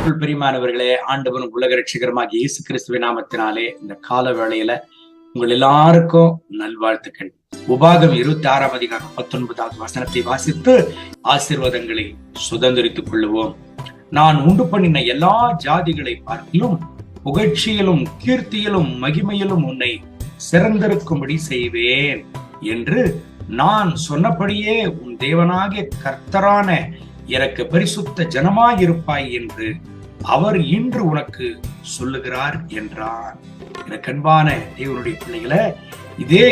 கிறிஸ்துவுக்குள் பிரியமானவர்களே, ஆண்டவரும் உலக ரட்சகருமாகிய இயேசு கிறிஸ்துவின் நாமத்தினாலே இந்த கால வேளையில உங்கள் எல்லாருக்கும் நல்வாழ்த்துக்கள். உபாகம் 26ஆம் அதிகாரம் 19வது வசனத்தை வாசித்து ஆசீர்வாதங்களை சுதந்திரித்துக் கொள்ளுவோம். நான் உண்டு பண்ணின எல்லா ஜாதிகளை பார்க்கிலும் புகழ்ச்சியிலும் கீர்த்தியிலும் மகிமையிலும் உன்னை சிறந்திருக்கும்படி செய்வேன் என்று நான் சொன்னபடியே உன் தேவனாகிய கர்த்தரான எனக்கு பரிசுத்த ஜனமாயிருப்பாய் என்று அவர் இன்று உனக்கு சொல்லுகிறார் என்றார். எனக்கு அன்பான தேவனுடைய பிள்ளைகளை, இதே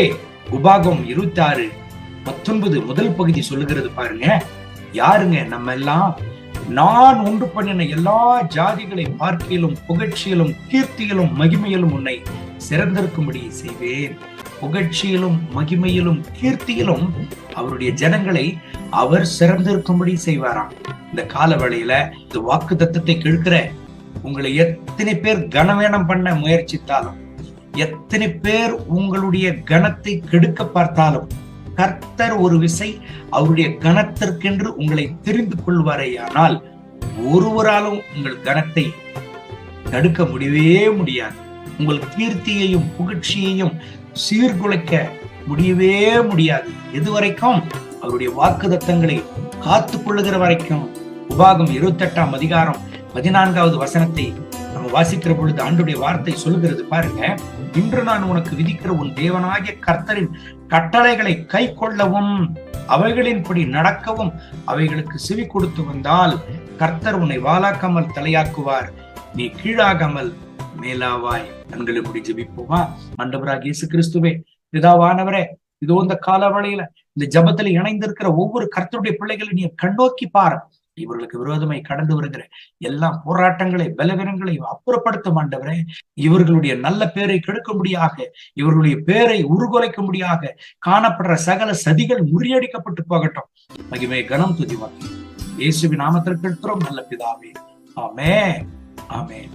உபாகம் 26:19 முதல் பகுதி சொல்லுகிறது பாருங்க. யாருங்க நம்ம எல்லாம்? நான் உண்டு பண்ணின எல்லா ஜாதிகளை பார்க்கிலும் புகழ்ச்சியிலும் கீர்த்தியிலும் மகிமையிலும் உன்னை சிறந்திருக்கும்படி செய்வேன். புகழ்ச்சியிலும் மகிமையிலும் கீர்த்தியிலும் அவருடைய ஜனங்களை அவர் சிறந்திருக்கும்படி செய்வாராம். இந்த கால வேளையில இந்த வாக்கு தத்தத்தை கேட்கிற உங்களை எத்தனை பேர் கனவேனம் பண்ண முயற்சித்தாலும், எத்தனை பேர் உங்களுடைய கனத்தை கெடுக்க பார்த்தாலும், கர்த்தர் ஒரு விசை அவருடைய கனத்திற்கென்று உங்களை தெரிந்து கொள்வாரேயானால் ஒருவராலும் உங்கள் கனத்தை தடுக்க முடியவே முடியாது. உங்கள் கீர்த்தியையும் புகழ்ச்சியையும் சீர்குலைக்க முடியவே முடியாது. எதுவரைக்கும்? அவருடைய வாக்குத்தத்தங்களை காத்து கொள்ளுகிற வரைக்கும். உபாகம் 28ஆம் அதிகாரம் 14வது வசனத்தை நம்ம வாசிக்கிற பொழுது ஆண்டுடைய வார்த்தை சொல்லுகிறது பாருங்க. இன்று நான் உனக்கு விதிக்கிற உன் தேவனாகிய கர்த்தரின் கட்டளைகளை கை கொள்ளவும் அவைகளின்படி நடக்கவும் அவைகளுக்கு செவி கொடுத்து வந்தால் கர்த்தர் உன்னை வாலாக்காமல் தலையாக்குவார், நீ கீழாகாமல் மேலாவாய். கண்களை மூடி ஜெபிப்போமா? ஆண்டவராகிய இயேசு கிறிஸ்துவே, பிதாவானவரே, இதோ இந்த கால வேளையில இந்த ஜபத்துல இணைந்திருக்கிற ஒவ்வொரு கர்த்தருடைய பிள்ளைகளை நீ கண்ணோக்கி பாரு. இவர்களுக்கு விரோதமாய் கடந்து வருகிற எல்லா போராட்டங்களை பலவீனங்களை அப்புறப்படுத்தும் ஆண்டவரே. இவர்களுடைய நல்ல பேரை கெடுக்கும்படியாக, இவர்களுடைய பேரை உருகுலைக்கும்படியாக காணப்படுற சகல சதிகள் முறியடிக்கப்பட்டு போகட்டும். மகிமை கனம் துதிவாக்கி இயேசுவின் நாமத்தில் கேட்கிறோம் நல்ல பிதாவே. ஆமென், ஆமென்.